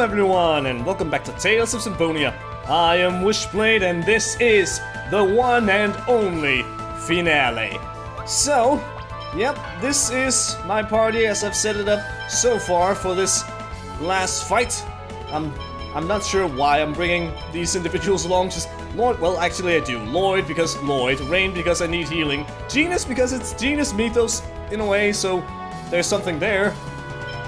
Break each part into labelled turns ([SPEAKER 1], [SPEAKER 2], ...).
[SPEAKER 1] everyone, and welcome back to Tales of Symphonia. I am Wishblade, and this is the one and only finale. So, yep, this is my party as I've set it up so far for this last fight. I'm not sure why I'm bringing these individuals along, just Lloyd, well actually I do. Lloyd because Lloyd, Rain because I need healing, Genus because it's Genus Mithos in a way, so there's something there,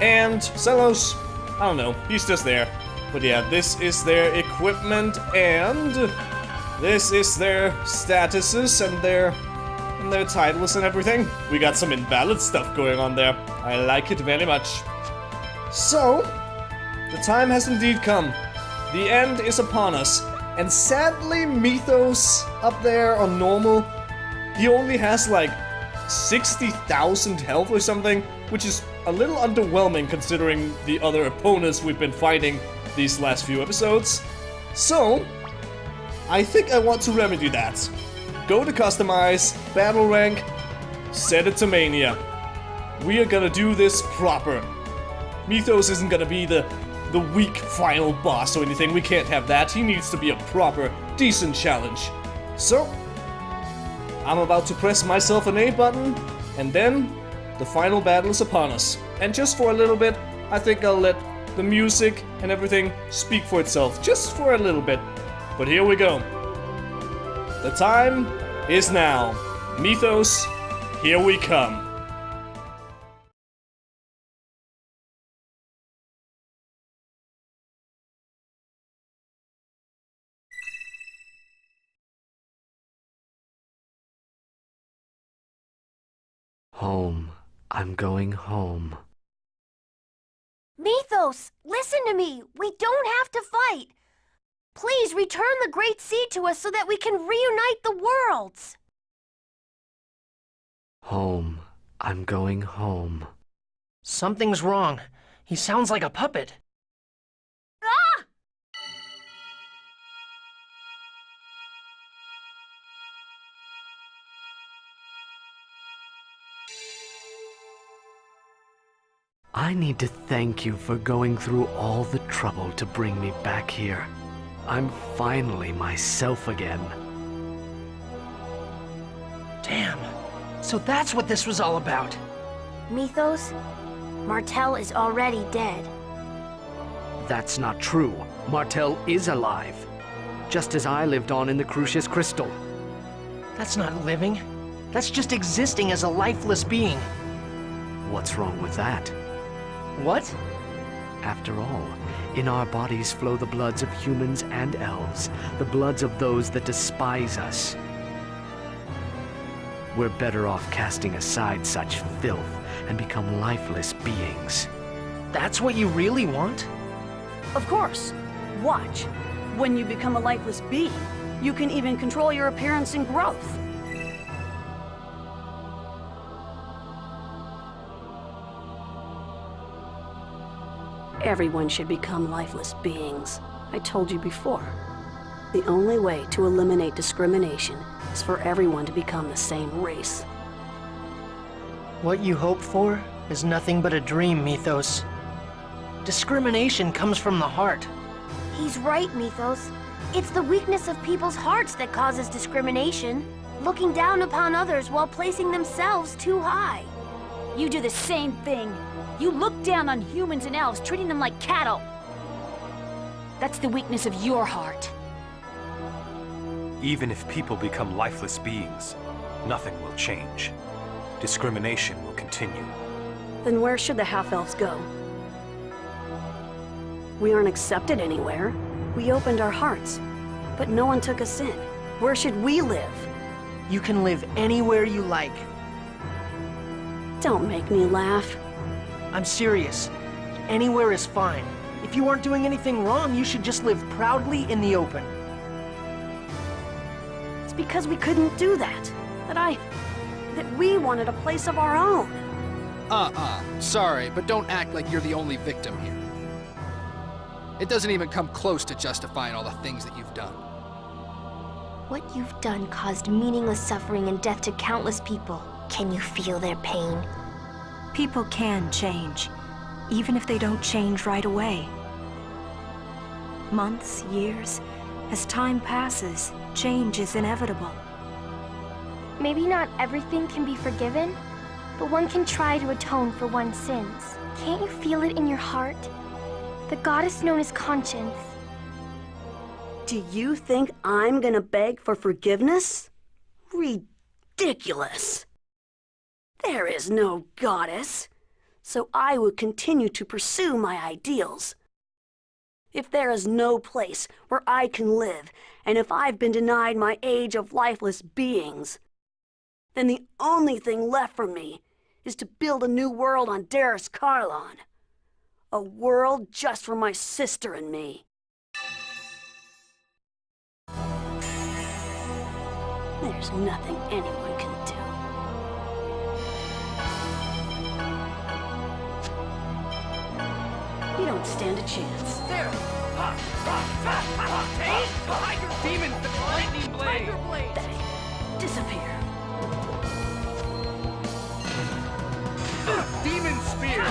[SPEAKER 1] and Celos, I don't know, he's just there. But yeah, this is their equipment, and this is their statuses and their titles and everything. We got some invalid stuff going on there. I like it very much. So, the time has indeed come. The end is upon us. And sadly, Mithos up there on normal, he only has like 60,000 health or something, which is a little underwhelming considering the other opponents we've been fighting these last few episodes. So, I think I want to remedy that. Go to Customize, Battle Rank, set it to Mania. We are gonna do this proper. Mithos isn't gonna be the weak final boss or anything. We can't have that. He needs to be a proper, decent challenge. So, I'm about to press myself an A button, and then the final battle is upon us. And just for a little bit, I think I'll let the music and everything speak for itself, just for a little bit. But here we go. The time is now. Mithos, here we come.
[SPEAKER 2] Home. I'm going home.
[SPEAKER 3] Mithos, listen to me. We don't have to fight. Please return the Great Sea to us so that we can reunite the worlds.
[SPEAKER 2] Home. I'm going home.
[SPEAKER 4] Something's wrong. He sounds like a puppet.
[SPEAKER 3] Ah!
[SPEAKER 2] I need to thank you for going through all the trouble to bring me back here. I'm finally myself again.
[SPEAKER 4] Damn. So that's what this was all about.
[SPEAKER 3] Mithos, Martel is already dead.
[SPEAKER 2] That's not true. Martel is alive. Just as I lived on in the Crucius Crystal.
[SPEAKER 4] That's not living. That's just existing as a lifeless being.
[SPEAKER 2] What's wrong with that?
[SPEAKER 4] What?
[SPEAKER 2] After all, in our bodies flow the bloods of humans and elves, the bloods of those that despise us. We're better off casting aside such filth and become lifeless beings.
[SPEAKER 4] That's what you really want?
[SPEAKER 5] Of course. Watch. When you become a lifeless being, you can even control your appearance and growth. Everyone should become lifeless beings. I told you before. The only way to eliminate discrimination is for everyone to become the same race.
[SPEAKER 4] What you hope for is nothing but a dream, Mithos. Discrimination comes from the heart.
[SPEAKER 3] He's right, Mithos. It's the weakness of people's hearts that causes discrimination. Looking down upon others while placing themselves too high.
[SPEAKER 6] You do the same thing. You look down on humans and elves, treating them like cattle. That's the weakness of your heart.
[SPEAKER 7] Even if people become lifeless beings, nothing will change. Discrimination will continue.
[SPEAKER 5] Then where should the half-elves go? We aren't accepted anywhere. We opened our hearts, but no one took us in. Where should we live?
[SPEAKER 4] You can live anywhere you like.
[SPEAKER 5] Don't make me laugh.
[SPEAKER 4] I'm serious. Anywhere is fine. If you aren't doing anything wrong, you should just live proudly in the open.
[SPEAKER 5] It's because we couldn't do that. That we wanted a place of our own.
[SPEAKER 8] Sorry, but don't act like you're the only victim here. It doesn't even come close to justifying all the things that you've done.
[SPEAKER 3] What you've done caused meaningless suffering and death to countless people. Can you feel their pain?
[SPEAKER 9] People can change, even if they don't change right away. months, years. As time passes, change is inevitable.
[SPEAKER 3] Maybe not everything can be forgiven, but one can try to atone for one's sins. Can't you feel it in your heart? The goddess known as Conscience.
[SPEAKER 5] Do you think I'm gonna beg for forgiveness? Ridiculous. There is no goddess, so I will continue to pursue my ideals. If there is no place where I can live, and if I've been denied my age of lifeless beings, then the only thing left for me is to build a new world on Darus Carlon. A world just for my sister and me. There's nothing anyone can do. You don't stand a chance.
[SPEAKER 2] There! Behind your demon, the lightning blade!
[SPEAKER 5] Disappear.
[SPEAKER 2] Demon spear!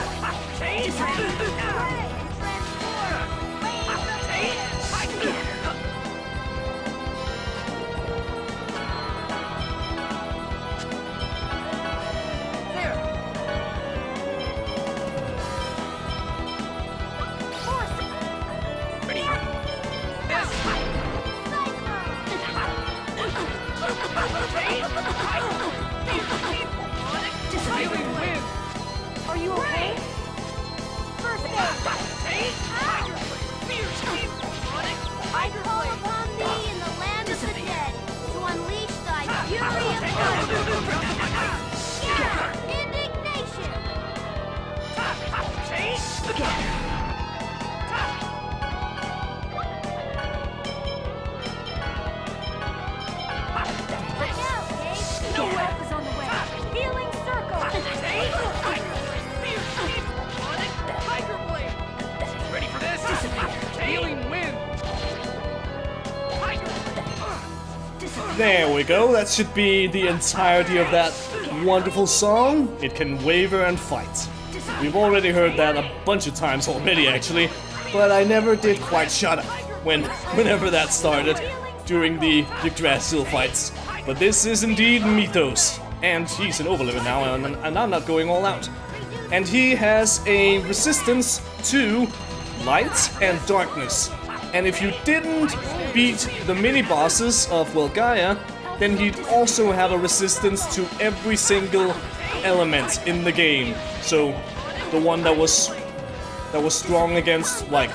[SPEAKER 3] Are you okay? I call upon thee in the land of the dead to unleash thy fury of indignation! No help is on the way! Healing circle!
[SPEAKER 2] Ready for this? Healing wind!
[SPEAKER 1] There we go, that should be the entirety of that wonderful song. It can waver and fight. We've already heard that a bunch of times already, actually, but I never did quite shut up whenever that started during the Yggdrasil fights. But this is indeed Mithos, and he's an overliver now, and I'm not going all out. And he has a resistance to light and darkness. And if you didn't beat the mini-bosses of, well, Gaia, then he'd also have a resistance to every single element in the game. So, the one that was strong against, like,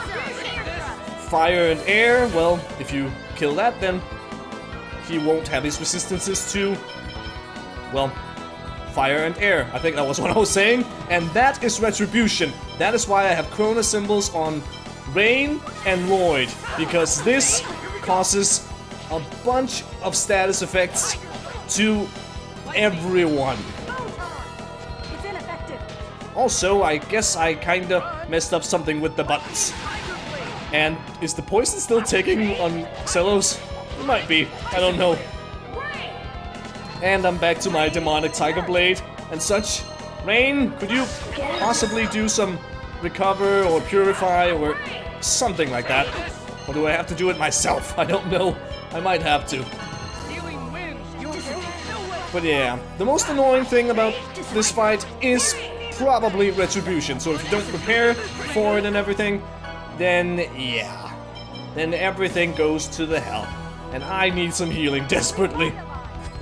[SPEAKER 1] fire and air, well, if you kill that, then he won't have his resistances to, well, fire and air. I think that was what I was saying. And that is retribution. That is why I have Chrono symbols on Rain and Lloyd, because this causes a bunch of status effects to everyone. Also, I guess I kinda messed up something with the buttons. And is the poison still taking on Celos? It might be, I don't know. And I'm back to my demonic tiger blade and such. Rain, could you possibly do some recover or purify or something like that? Or do I have to do it myself? I don't know. I might have to. But yeah, the most annoying thing about this fight is probably retribution. So if you don't prepare for it and everything, then yeah. Then everything goes to the hell. And I need some healing desperately.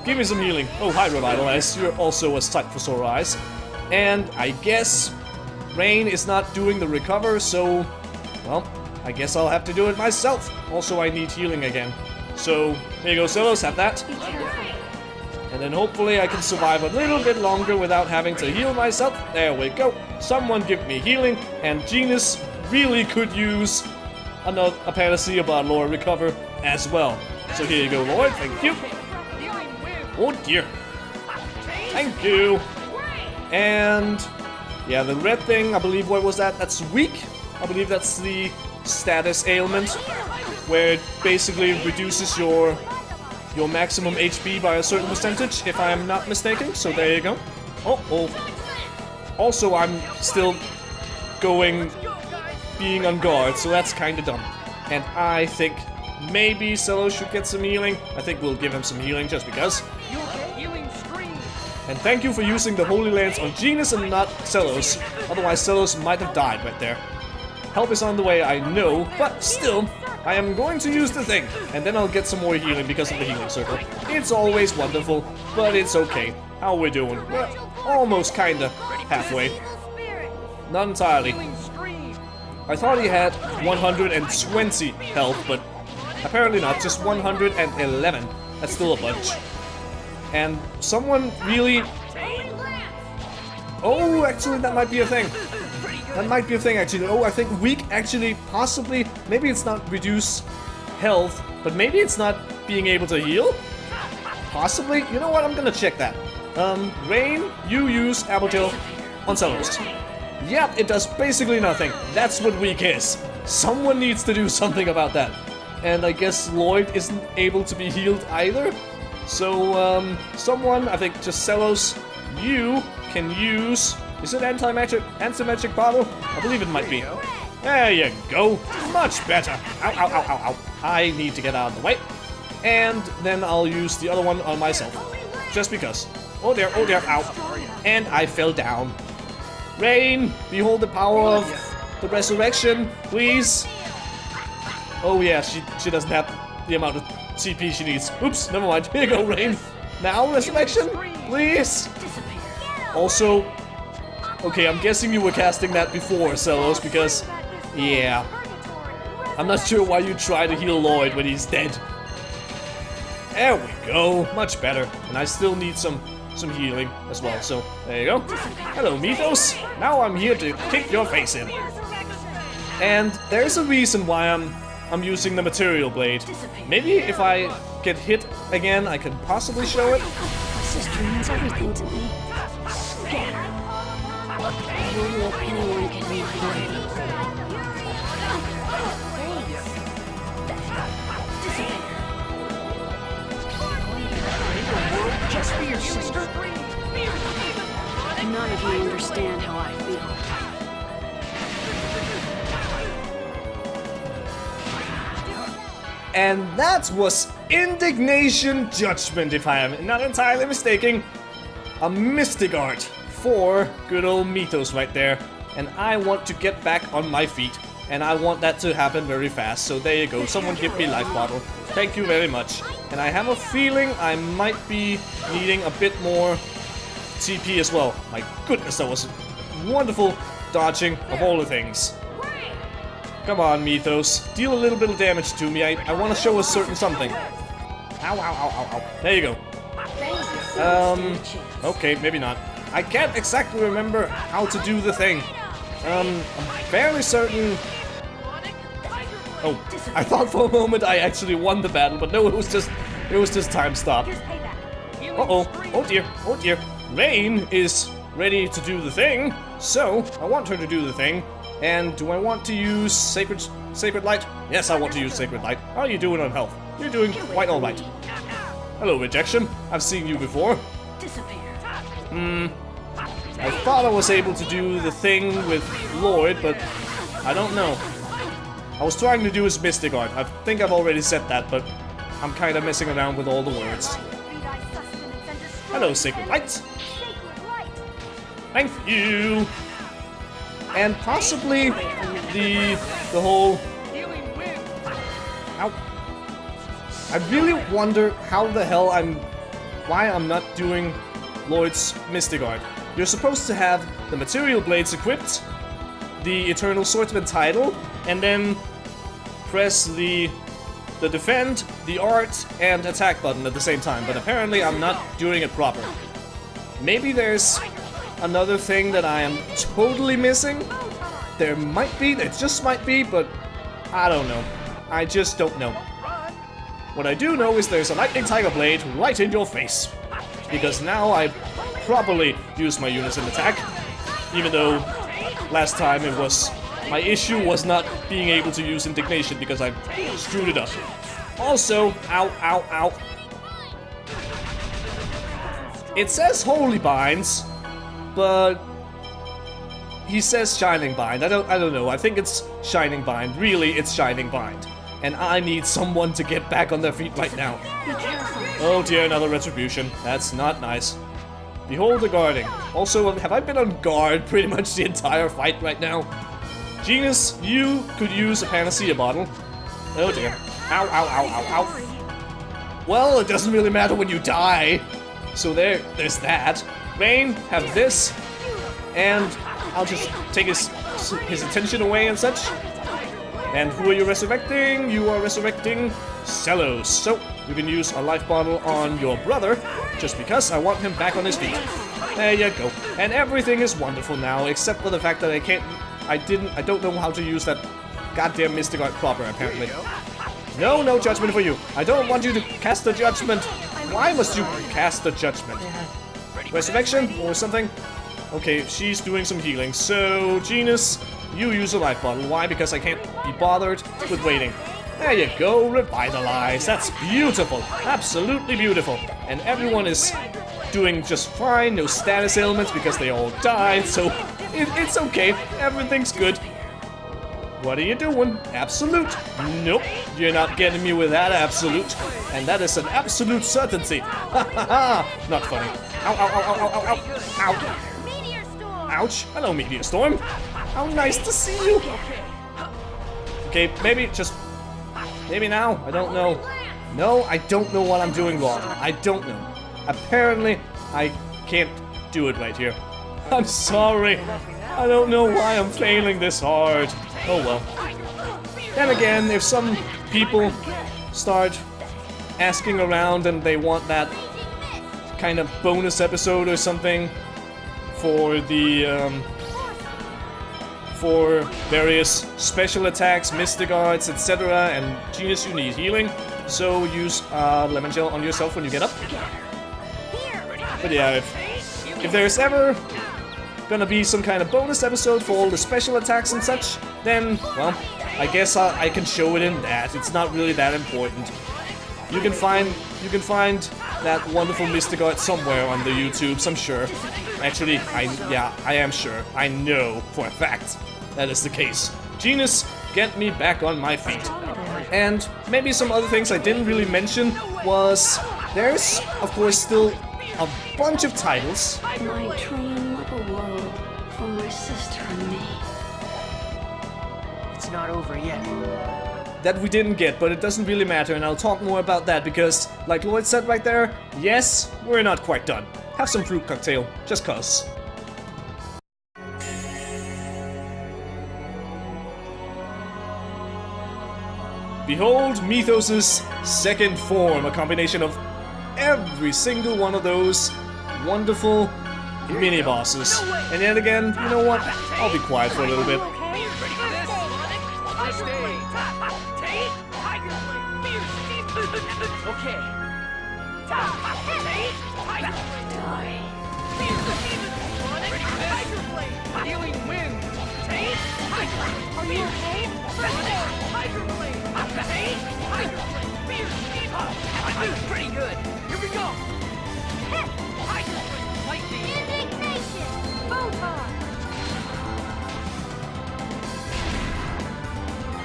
[SPEAKER 1] Give me some healing. Oh, hi, Revitalize. You're also a sight for sore eyes. And I guess Rain is not doing the recover, so, well, I guess I'll have to do it myself. Also, I need healing again. So, there you go, Celos, have that. And then hopefully I can survive a little bit longer without having to heal myself. There we go. Someone give me healing, and Genus really could use a Panacea Bar Lord recover as well. So here you go, Lord. Thank you. Oh dear. Thank you. And yeah, the red thing, I believe, what was that? That's weak. I believe that's the status ailment, where it basically reduces your maximum HP by a certain percentage, if I am not mistaken. So there you go. Oh. Also, I'm still being on guard, so that's kind of dumb. And I think maybe Celos should get some healing. I think we'll give him some healing just because. And thank you for using the Holy Lance on Genus and not Celos. Otherwise Celos might have died right there. Help is on the way, I know, but still, I am going to use the thing. And then I'll get some more healing because of the healing circle. It's always wonderful, but it's okay. How are we doing? Well, almost kinda halfway. Not entirely. I thought he had 120 health, but apparently not, just 111. That's still a bunch. And someone really... Oh, actually that might be a thing. That might be a thing actually. Oh, I think weak actually possibly... Maybe it's not reduce health, but maybe it's not being able to heal? Possibly? You know what, I'm gonna check that. Rain, you use Abigail on Celos. Yep, it does basically nothing. That's what weak is. Someone needs to do something about that. And I guess Lloyd isn't able to be healed either. So, someone, I think just Celos, you can use... Is it anti-magic bottle? I believe it might be. There you go. Much better. Ow, ow, ow, ow, ow. I need to get out of the way. And then I'll use the other one on myself. Just because. Oh dear, ow. And I fell down. Rain, behold the power of the resurrection, please. Oh yeah, she doesn't have the amount of CP she needs. Oops, never mind. Here you go, Rain. Now, resurrection, please. Also, okay, I'm guessing you were casting that before, Celos, because, yeah. I'm not sure why you try to heal Lloyd when he's dead. There we go, much better. And I still need some healing as well, so there you go. Hello, Mithos. Now I'm here to kick your face in. And there's a reason why I'm using the material blade. Maybe if I get hit again, I can possibly show it.
[SPEAKER 5] My sister means everything to me. I won't let anyone get in my way. Just for your sister? None of you understand how I feel.
[SPEAKER 1] And that was Indignation Judgment, if I am not entirely mistaken. A Mystic Art for good old Mithos right there. And I want to get back on my feet. And I want that to happen very fast. So there you go. Someone give me life bottle. Thank you very much. And I have a feeling I might be needing a bit more TP as well. My goodness, that was wonderful dodging of all the things. Come on, Mithos. Deal a little bit of damage to me. I want to show a certain something. Ow, ow, ow, ow, ow. There you go. Okay, maybe not. I can't exactly remember how to do the thing. I'm fairly certain... Oh, I thought for a moment I actually won the battle, but no, it was just time stop. Uh-oh. Oh dear. Rain is ready to do the thing, so I want her to do the thing. And do I want to use Sacred Light? Yes, I want to use Sacred Light. How are you doing on health? You're doing quite alright. Hello, Rejection. I've seen you before. I thought I was able to do the thing with Lloyd, but I don't know. I was trying to do his Mystic Art. I think I've already said that, but I'm kind of messing around with all the words. Hello, Sacred Light. Thank you. And possibly the whole... Ow. I really wonder how the hell why I'm not doing Lloyd's Mystic Art. You're supposed to have the Material Blades equipped, the Eternal Swordsman title, and then press the Defend, the Art, and Attack button at the same time, but apparently I'm not doing it proper. Maybe there's another thing that I am totally missing? There might be, it just might be, but I don't know. I just don't know. What I do know is there's a Lightning Tiger Blade right in your face. Because now I properly use my units in attack, even though last time it was... My issue was not being able to use Indignation because I screwed it up. Also, ow, ow, ow. It says Holy Binds, but he says Shining Bind. I don't know. I think it's Shining Bind. Really, it's Shining Bind. and I need someone to get back on their feet right now. Oh dear, another retribution. That's not nice. Behold the guarding. Also, have I been on guard pretty much the entire fight right now? Genus, you could use a panacea bottle. Oh dear. Ow, ow, ow, ow, ow. Well, it doesn't really matter when you die. So there's that. Bane, have this. And I'll just take his attention away and such. And who are you resurrecting? You are resurrecting Celos. So, we can use a life bottle on your brother, just because I want him back on his feet. There you go. And everything is wonderful now, except for the fact that I don't know how to use that goddamn Mystic Art proper, apparently. No judgment for you. I don't want you to cast a judgment. Why must you cast a judgment? Resurrection or something? Okay, she's doing some healing. So, Genus, you use a life bottle. Why? Because I can't be bothered with waiting. There you go, revitalize. That's beautiful. Absolutely beautiful. And everyone is doing just fine. No status ailments because they all died. So, it's okay. Everything's good. What are you doing? Absolute? Nope. You're not getting me with that absolute. And that is an absolute certainty. Ha ha ha! Not funny. Ow, ow, ow, ow, ow, ow, ow. Ouch. Hello, Meteor Storm. How nice to see you. Okay, maybe now. I don't know. No, I don't know what I'm doing wrong. I don't know. Apparently, I can't do it right here. I'm sorry. I don't know why I'm failing this hard. Oh well. Then again, if some people start asking around and they want that kind of bonus episode or something for the for various special attacks, mystic arts, etc. And Genus, you need healing, so use lemon gel on yourself when you get up. But yeah, if there's ever gonna be some kind of bonus episode for all the special attacks and such, then, well, I guess I can show it in that. It's not really that important. You can find that wonderful mystic art somewhere on the YouTubes, I'm sure. Actually, I am sure. I know for a fact that is the case. Genus, get me back on my feet. And maybe some other things I didn't really mention was there's, of course, still a bunch of titles.
[SPEAKER 5] My dream of a world for my sister and me.
[SPEAKER 4] It's not over yet.
[SPEAKER 1] That we didn't get, but it doesn't really matter, and I'll talk more about that because, like Lloyd said right there, yes, we're not quite done. Have some fruit cocktail, just cuz. Behold Mithos' second form, a combination of every single one of those wonderful mini-bosses. And yet again, you know what? I'll be quiet for a little bit.
[SPEAKER 10] Pretty good. Here we go.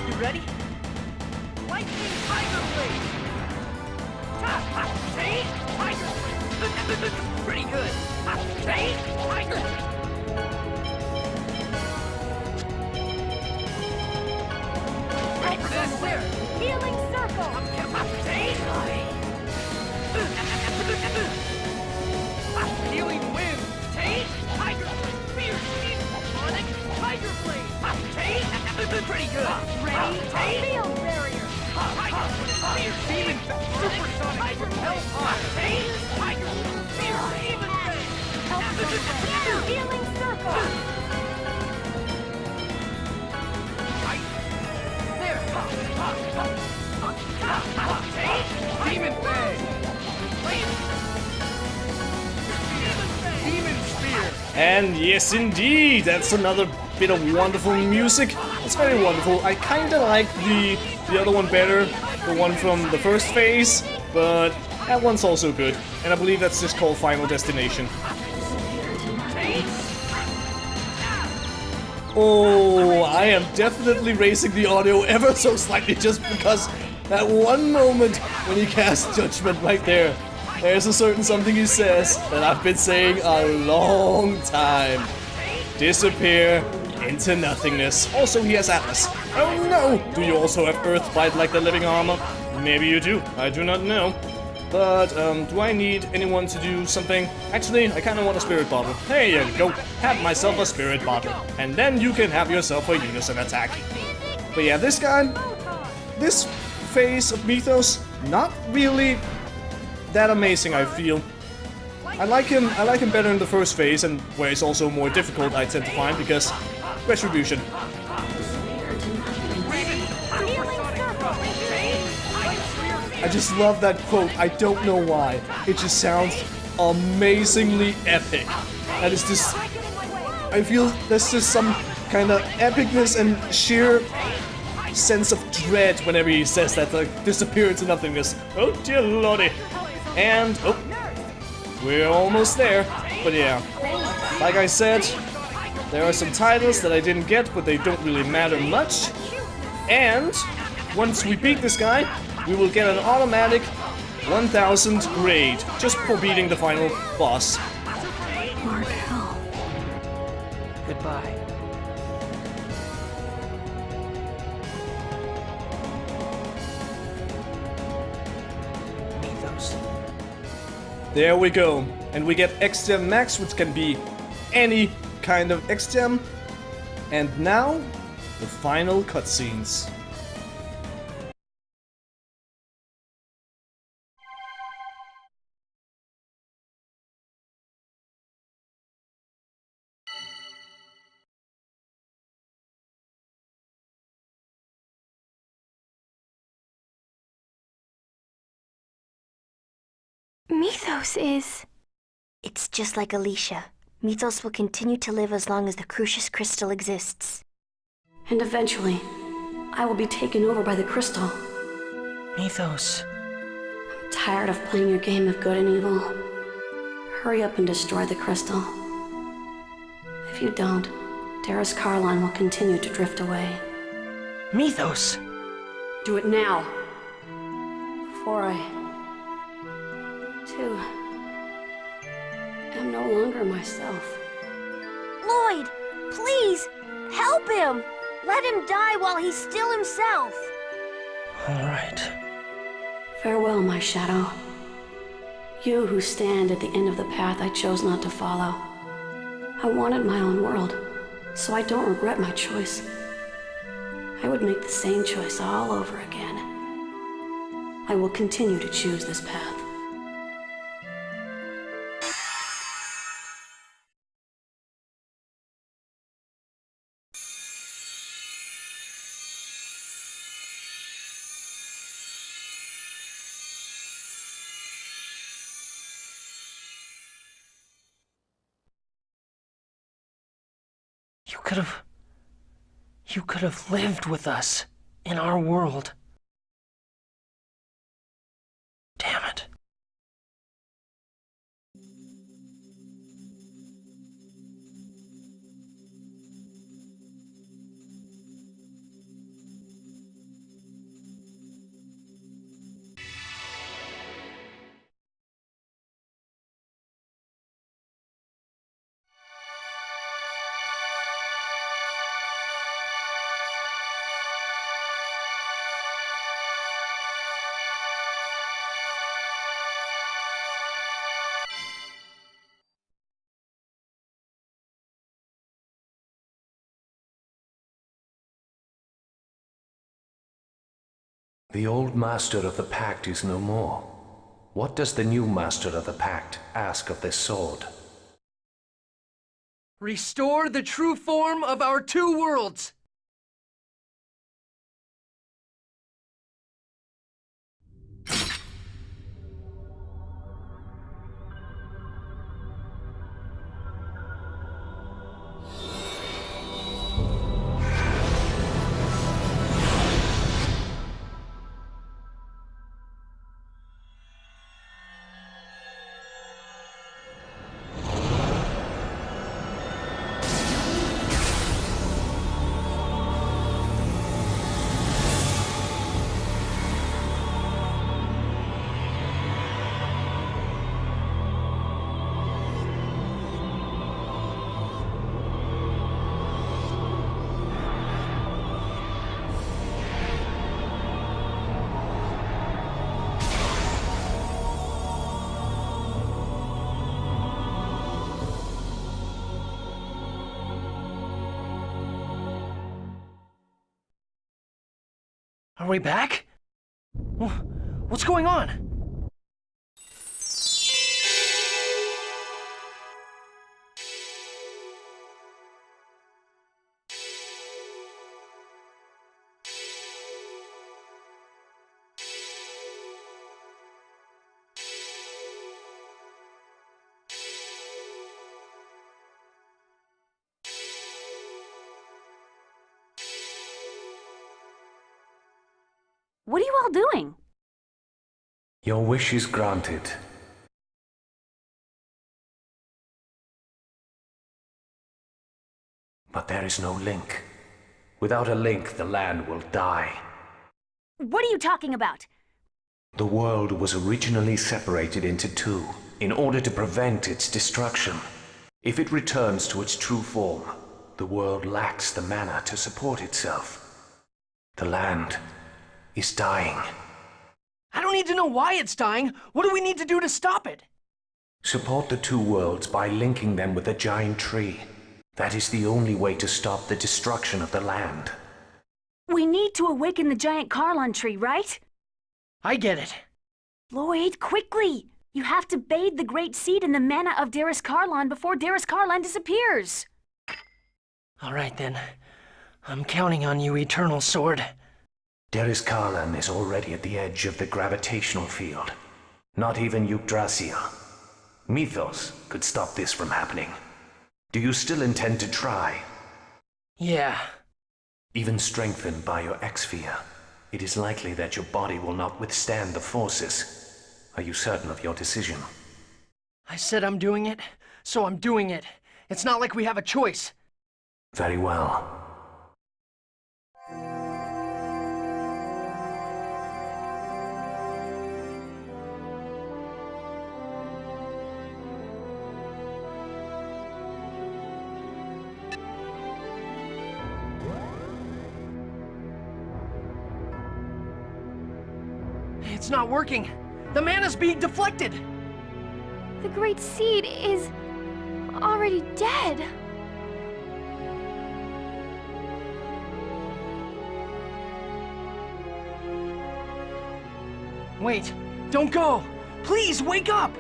[SPEAKER 10] You ready? Lightning Tiger Blade. Tiger Blade. Pretty good. Tiger Blade. Ready for this? Clear. Healing circle. Healing wind. Tiger. Fierce. Sonic. Tiger Blade. Pretty good. Ready. Field barrier. Fierce. Demon. Supersonic. Hellfire. Tiger. Fierce. Demon. Healing circle. Demon Fang! Demon Spear!
[SPEAKER 1] And yes, indeed, that's another bit of wonderful music. It's very wonderful. I kinda like the other one better, the one from the first phase, but that one's also good. And I believe that's just called Final Destination. Oh, I am definitely raising the audio ever so slightly just because that one moment when he casts Judgment right there, there's a certain something he says that I've been saying a long time. Disappear into nothingness. Also, he has Atlas. Oh no! Do you also have Earthbite like the living armor? Maybe you do. I do not know. But, do I need anyone to do something? Actually, I kinda want a spirit bottle. There you go. Have myself a spirit bottle. And then you can have yourself a unison attack. But yeah, this guy, this phase of Mithos, not really that amazing, I feel. I like him better in the first phase, and where it's also more difficult, I tend to find, because Retribution. I just love that quote. I don't know why. It just sounds amazingly epic. That is just... I feel there's just some kind of epicness and sheer sense of dread whenever he says that, like, disappear into nothingness. Oh dear lordy. And, oh, we're almost there. But yeah, like I said, there are some titles that I didn't get, but they don't really matter much. And once we beat this guy, we will get an automatic 1000 grade, just for beating the final boss.
[SPEAKER 9] Markel.
[SPEAKER 4] Goodbye. Mithos.
[SPEAKER 1] There we go. And we get X-Gem Max, which can be any kind of X-Gem. And now, the final cutscenes.
[SPEAKER 3] Mithos is...
[SPEAKER 11] It's just like Alicia. Mithos will continue to live as long as the Crucius Crystal exists.
[SPEAKER 5] And eventually, I will be taken over by the crystal.
[SPEAKER 4] Mithos.
[SPEAKER 5] I'm tired of playing your game of good and evil. Hurry up and destroy the crystal. If you don't, Darius Carline will continue to drift away.
[SPEAKER 4] Mithos!
[SPEAKER 5] Do it now. Before I... too... am no longer myself.
[SPEAKER 3] Lloyd, please, help him! Let him die while he's still himself!
[SPEAKER 4] Alright.
[SPEAKER 5] Farewell, my shadow. You who stand at the end of the path I chose not to follow. I wanted my own world, so I don't regret my choice. I would make the same choice all over again. I will continue to choose this path.
[SPEAKER 4] You could have lived with us in our world. Damn it.
[SPEAKER 2] The old master of the pact is no more. What does the new master of the pact ask of this sword?
[SPEAKER 4] Restore the true form of our two worlds! Are we back? What's going on?
[SPEAKER 6] What are you all doing?
[SPEAKER 2] Your wish is granted. But there is no link. Without a link, the land will die.
[SPEAKER 6] What are you talking about?
[SPEAKER 2] The world was originally separated into two in order to prevent its destruction. If it returns to its true form, the world lacks the mana to support itself. The land is dying.
[SPEAKER 4] I don't need to know why it's dying. What do we need to do to stop it?
[SPEAKER 2] Support the two worlds by linking them with a giant tree. That is the only way to stop the destruction of the land.
[SPEAKER 6] We need to awaken the giant Carlon tree, right?
[SPEAKER 4] I get it.
[SPEAKER 6] Lloyd, quickly! You have to bathe the great seed in the mana of Darris Carlon before Darris Carlon disappears.
[SPEAKER 4] All right then. I'm counting on you, Eternal Sword.
[SPEAKER 2] Darris Carlon is already at the edge of the gravitational field. Not even Yggdrasil. Mithos could stop this from happening. Do you still intend to try?
[SPEAKER 4] Yeah.
[SPEAKER 2] Even strengthened by your X-Sphere, it is likely that your body will not withstand the forces. Are you certain of your decision?
[SPEAKER 4] I said I'm doing it, so I'm doing it. It's not like we have a choice.
[SPEAKER 2] Very well.
[SPEAKER 4] It's not working. The mana's being deflected.
[SPEAKER 3] The great seed is already dead.
[SPEAKER 4] Wait, don't go. Please wake up.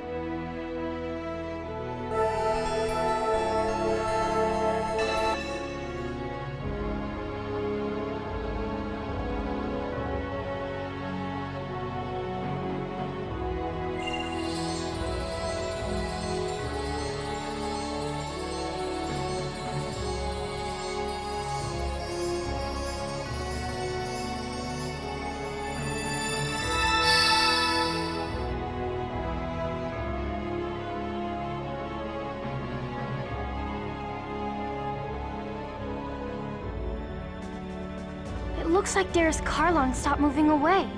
[SPEAKER 3] It looks like Darris Carlon stopped moving away.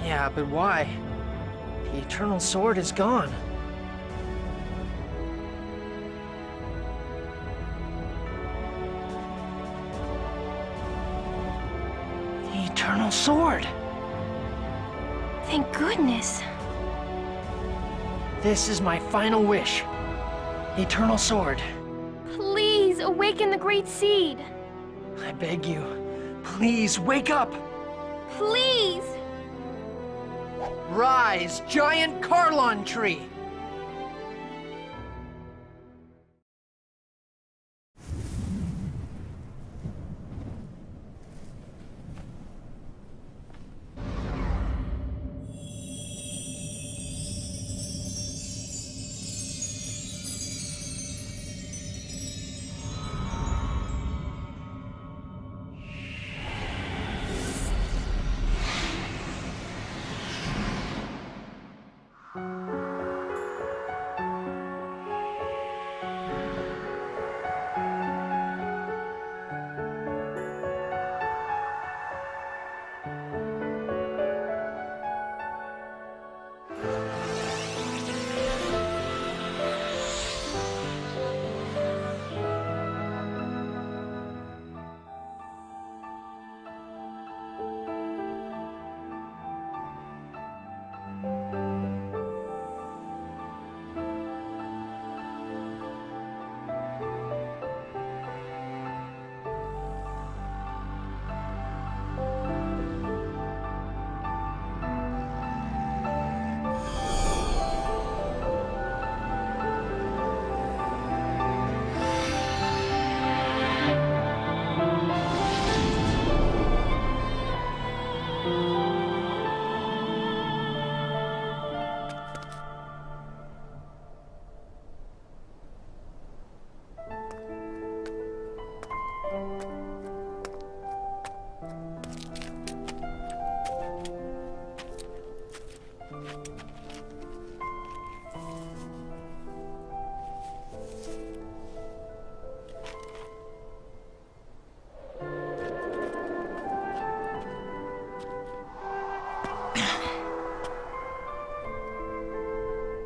[SPEAKER 4] Yeah, but why? The Eternal Sword is gone. The Eternal Sword!
[SPEAKER 3] Thank goodness.
[SPEAKER 4] This is my final wish. Eternal Sword.
[SPEAKER 3] Please awaken the great seed.
[SPEAKER 4] I beg you, please wake up!
[SPEAKER 3] Please!
[SPEAKER 4] Rise, giant Carlon tree!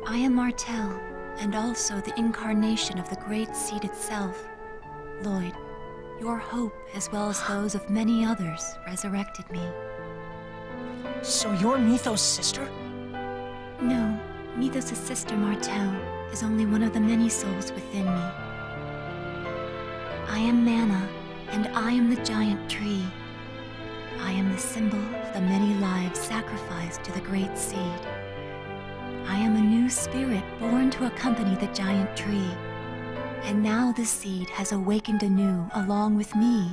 [SPEAKER 12] I am Martel, and also the incarnation of the Great Seed itself. Lloyd, your hope, as well as those of many others, resurrected me.
[SPEAKER 4] So you're Mithos' sister?
[SPEAKER 12] No, Mithos' sister Martel is only one of the many souls within me. I am Mana, and I am the giant tree. I am the symbol of the many lives sacrificed to the Great Seed. I am a new spirit born to accompany the giant tree. And now the seed has awakened anew along with me.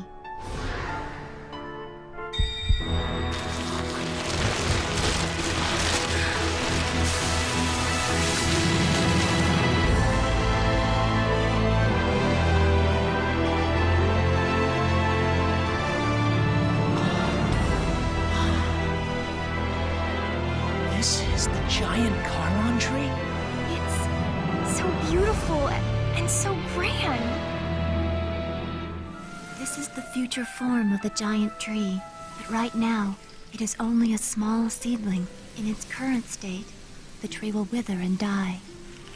[SPEAKER 4] This is the giant Carlon tree?
[SPEAKER 3] It's so beautiful and so grand.
[SPEAKER 12] This is the future form of the giant tree, but right now, it is only a small seedling. In its current state, the tree will wither and die.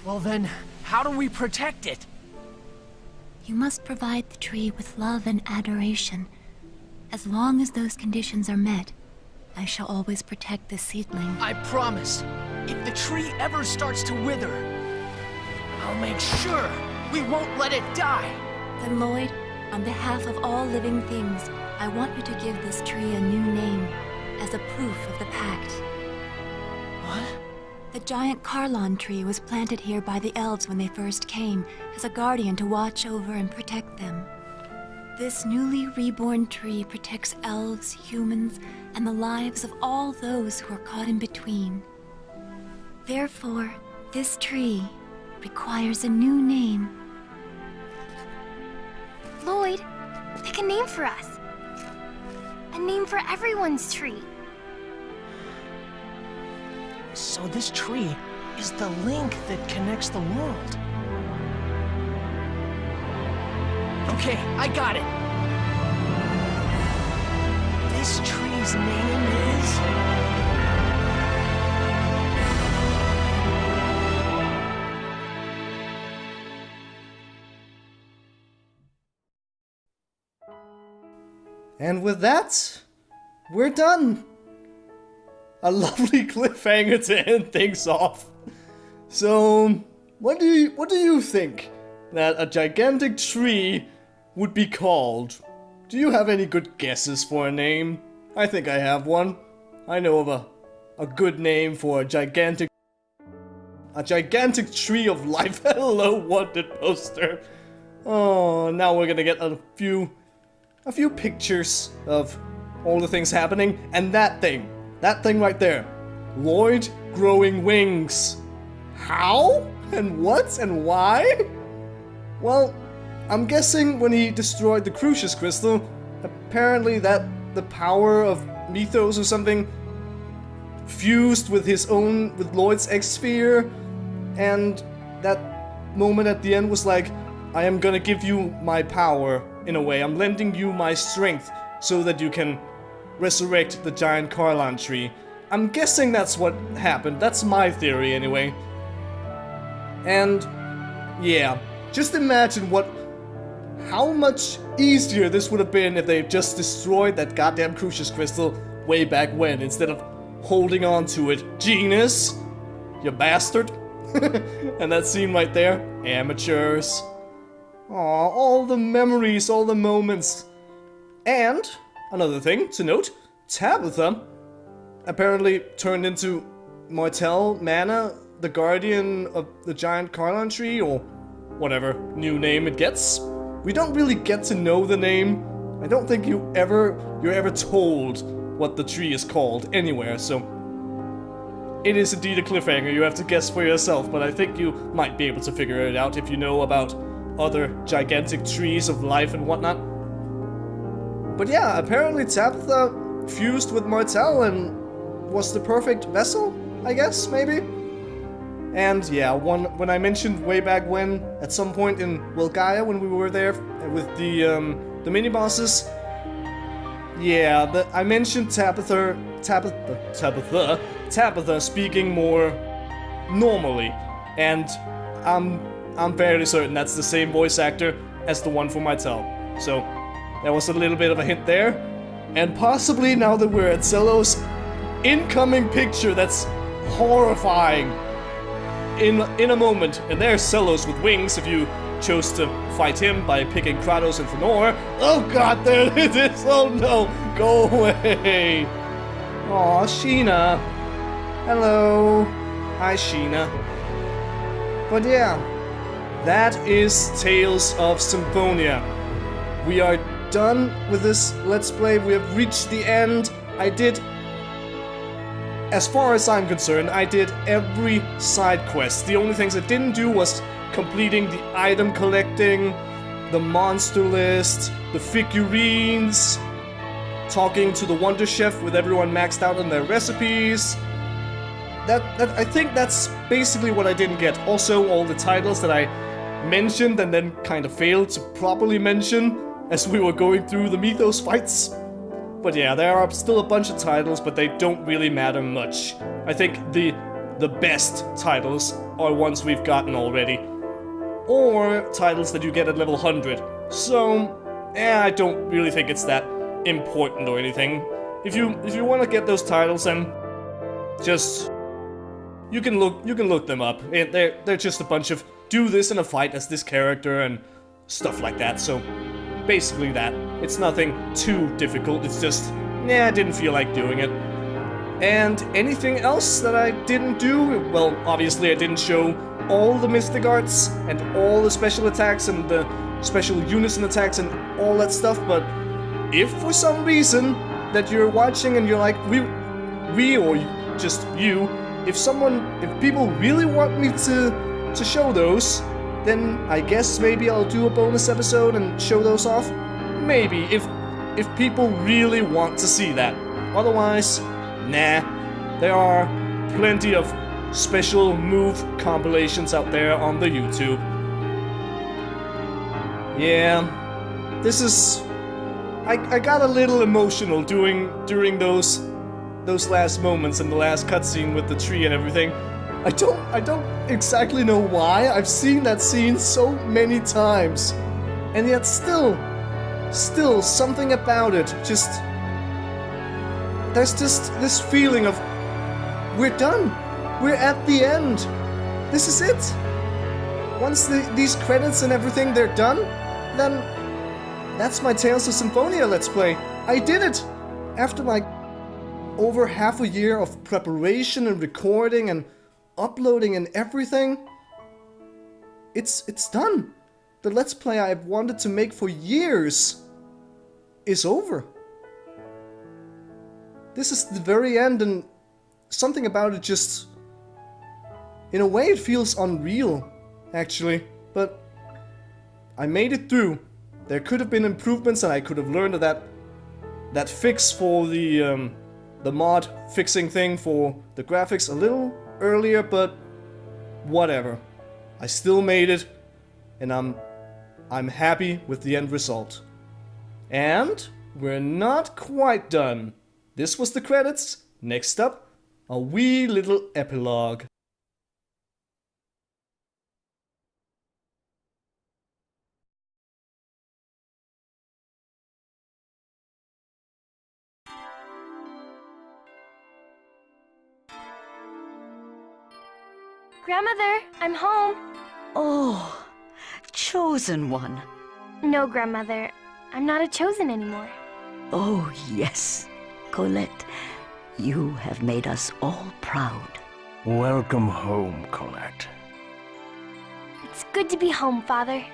[SPEAKER 4] Well then, how do we protect it?
[SPEAKER 12] You must provide the tree with love and adoration. As long as those conditions are met, I shall always protect the seedling.
[SPEAKER 4] I promise. If the tree ever starts to wither, I'll make sure we won't let it die.
[SPEAKER 12] Then, Lloyd, on behalf of all living things, I want you to give this tree a new name, as a proof of the pact.
[SPEAKER 4] What?
[SPEAKER 12] The giant Carlon tree was planted here by the elves when they first came, as a guardian to watch over and protect them. This newly reborn tree protects elves, humans, and the lives of all those who are caught in between. Therefore, this tree requires a new name.
[SPEAKER 3] Lloyd, pick a name for us. A name for everyone's tree.
[SPEAKER 4] So this tree is the link that connects the world. Okay, I got it. This tree's name is...
[SPEAKER 1] And with that, we're done. A lovely cliffhanger to end things off. So, what do you think that a gigantic tree would be called? Do you have any good guesses for a name? I think I have one. I know of a good name for a gigantic tree of life. Hello, wanted poster. Oh, now we're gonna get a few pictures of all the things happening, and that thing right there, Lloyd growing wings. How? And what? And why? Well, I'm guessing when he destroyed the Crucius Crystal, apparently that the power of Mithos or something fused with Lloyd's X-Sphere, and that moment at the end was like, I am gonna give you my power, in a way. I'm lending you my strength so that you can resurrect the giant Carlon tree. I'm guessing that's what happened. That's my theory anyway. And yeah, just imagine how much easier this would have been if they just destroyed that goddamn Crucius Crystal way back when, instead of holding on to it. Genius! You bastard! And that scene right there, amateurs. Aw, all the memories, all the moments. And, another thing to note, Tabitha apparently turned into Martel Mana, the guardian of the giant Carlon tree, or whatever new name it gets. We don't really get to know the name. I don't think you're ever told what the tree is called anywhere, so it is indeed a cliffhanger. You have to guess for yourself, but I think you might be able to figure it out if you know about other gigantic trees of life and whatnot. But yeah, apparently Tabitha fused with Martel and was the perfect vessel, I guess, maybe? And yeah, when I mentioned way back when, at some point in Wilgaia, when we were there with the mini-bosses, yeah, I mentioned Tabitha speaking more normally, and I'm fairly certain that's the same voice actor as the one for Martel. So there was a little bit of a hint there, and possibly now that we're at Zello's incoming picture, that's horrifying. In a moment, and there's Zellos with wings if you chose to fight him by picking Kratos and Fëanor. Oh god, there it is! Oh no! Go away! Aw, Sheena. Hello. Hi, Sheena. But yeah, that is Tales of Symphonia. We are done with this Let's Play. We have reached the end. As far as I'm concerned, I did every side quest. The only things I didn't do was completing the item collecting, the monster list, the figurines, talking to the Wonder Chef with everyone maxed out on their recipes. I think that's basically what I didn't get. Also, all the titles that I mentioned and then kind of failed to properly mention as we were going through the Mithos fights. But yeah, there are still a bunch of titles, but they don't really matter much. I think the best titles are ones we've gotten already, or titles that you get at level 100. So, I don't really think it's that important or anything. If you want to get those titles, then just you can look them up. They're just a bunch of do this in a fight as this character and stuff like that. So. Basically that. It's nothing too difficult, it's just, I didn't feel like doing it. And anything else that I didn't do? Well, obviously I didn't show all the mystic arts and all the special attacks and the special unison attacks and all that stuff, but if for some reason that you're watching and you're like, we or just you, if people really want me to show those, then I guess maybe I'll do a bonus episode and show those off. Maybe, if people really want to see that. Otherwise, nah. There are plenty of special move compilations out there on the YouTube. Yeah, this is... I got a little emotional during those last moments in the last cutscene with the tree and everything. I don't exactly know why. I've seen that scene so many times, and yet still something about it. There's just this feeling of we're done. We're at the end. This is it. Once these credits and everything they're done, then that's my Tales of Symphonia Let's Play. I did it after like over half a year of preparation and recording and uploading and everything. It's done. The Let's Play I've wanted to make for years is over. This is the very end, and something about it just... in a way it feels unreal, actually. But I made it through. There could have been improvements and I could have learned that fix for the mod fixing thing for the graphics a little earlier, but whatever. I still made it, and I'm happy with the end result. And we're not quite done. This was the credits. Next up, a wee little epilogue.
[SPEAKER 3] Grandmother, I'm home.
[SPEAKER 5] Oh, chosen one.
[SPEAKER 3] No, Grandmother, I'm not a chosen anymore.
[SPEAKER 5] Oh, yes. Colette, you have made us all proud.
[SPEAKER 2] Welcome home, Colette.
[SPEAKER 3] It's good to be home, Father.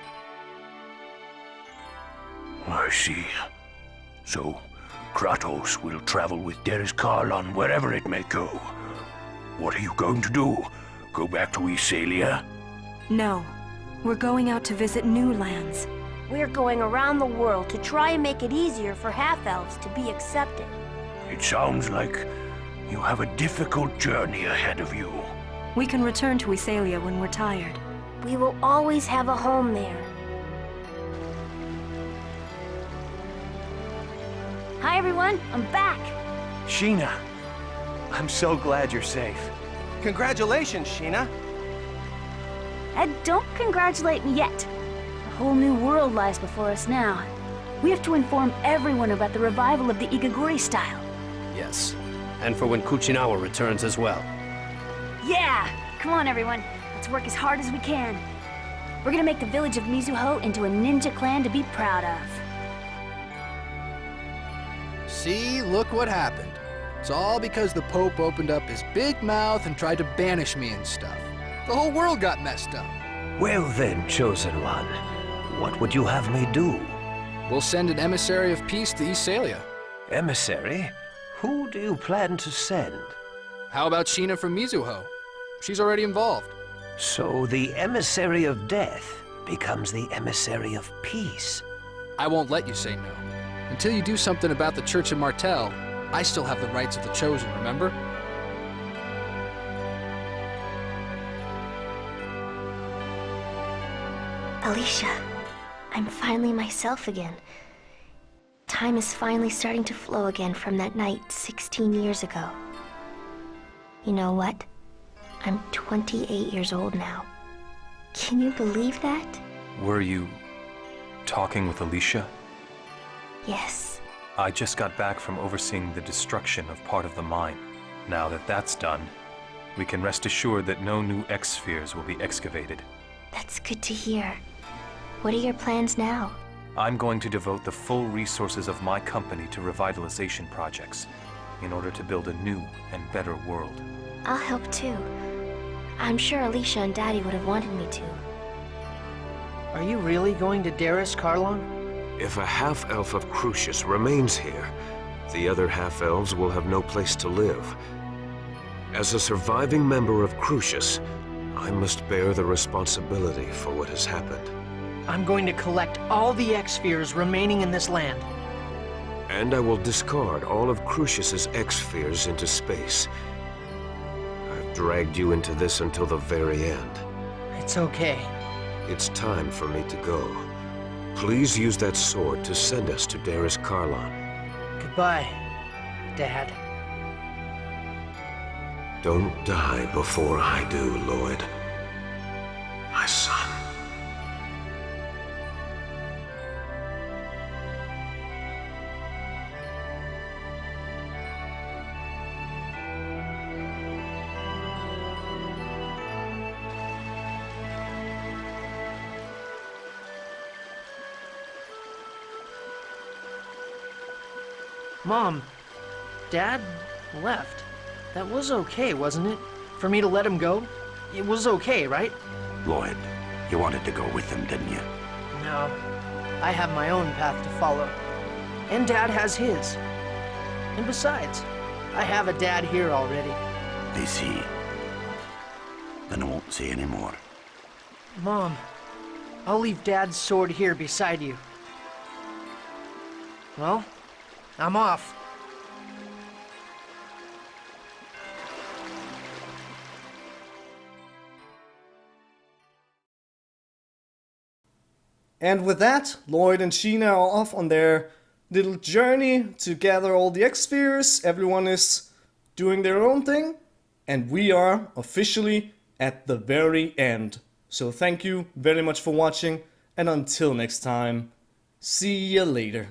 [SPEAKER 2] I see. So,
[SPEAKER 13] Kratos will travel with Deres Karlon wherever it may go. What are you going to do? Go back to Ysalia?
[SPEAKER 9] No. We're going out to visit new lands.
[SPEAKER 3] We're going around the world to try and make it easier for half-elves to be accepted.
[SPEAKER 13] It sounds like you have a difficult journey ahead of you.
[SPEAKER 9] We can return to Ysalia when we're tired.
[SPEAKER 3] We will always have a home there.
[SPEAKER 6] Hi, everyone. I'm back.
[SPEAKER 2] Sheena, I'm so glad you're safe.
[SPEAKER 14] Congratulations, Sheena.
[SPEAKER 6] Ed, don't congratulate me yet. A whole new world lies before us now. We have to inform everyone about the revival of the Igaguri style.
[SPEAKER 14] Yes, and for when Kuchinawa returns as well.
[SPEAKER 6] Yeah! Come on, everyone. Let's work as hard as we can. We're gonna make the village of Mizuho into a ninja clan to be proud of.
[SPEAKER 8] See, look what happened. It's all because the Pope opened up his big mouth and tried to banish me and stuff. The whole world got messed up.
[SPEAKER 13] Well then, Chosen One, what would you have me do?
[SPEAKER 8] We'll send an emissary of peace to Ysalia.
[SPEAKER 13] Emissary? Who do you plan to send?
[SPEAKER 8] How about Sheena from Mizuho? She's already involved.
[SPEAKER 13] So the emissary of death becomes the emissary of peace.
[SPEAKER 8] I won't let you say no. Until you do something about the Church of Martel, I still have the rights of the Chosen, remember?
[SPEAKER 11] Alicia, I'm finally myself again. Time is finally starting to flow again from that night 16 years ago. You know what? I'm 28 years old now. Can you believe that?
[SPEAKER 7] Were you talking with Alicia?
[SPEAKER 11] Yes.
[SPEAKER 7] I just got back from overseeing the destruction of part of the mine. Now that that's done, we can rest assured that no new X-spheres will be excavated.
[SPEAKER 11] That's good to hear. What are your plans now?
[SPEAKER 7] I'm going to devote the full resources of my company to revitalization projects in order to build a new and better world.
[SPEAKER 11] I'll help too. I'm sure Alicia and Daddy would have wanted me to.
[SPEAKER 4] Are you really going to Deres Karlon?
[SPEAKER 15] If a half-elf of Crucius remains here, the other half-elves will have no place to live. As a surviving member of Crucius, I must bear the responsibility for what has happened.
[SPEAKER 4] I'm going to collect all the X-spheres remaining in this land.
[SPEAKER 15] And I will discard all of Crucius's X-spheres into space. I've dragged you into this until the very end.
[SPEAKER 4] It's okay.
[SPEAKER 15] It's time for me to go. Please use that sword to send us to Deres Karlon.
[SPEAKER 4] Goodbye, Dad.
[SPEAKER 15] Don't die before I do, Lloyd. My son.
[SPEAKER 4] Mom, Dad left. That was okay, wasn't it? For me to let him go? It was okay, right?
[SPEAKER 13] Lloyd, you wanted to go with them, didn't you?
[SPEAKER 4] No. I have my own path to follow. And Dad has his. And besides, I have a dad here already.
[SPEAKER 13] I see. Then I won't say any more.
[SPEAKER 4] Mom, I'll leave Dad's sword here beside you. Well, I'm off.
[SPEAKER 1] And with that, Lloyd and Sheena are off on their little journey to gather all the X-spheres. Everyone is doing their own thing. And we are officially at the very end. So thank you very much for watching. And until next time, see you later.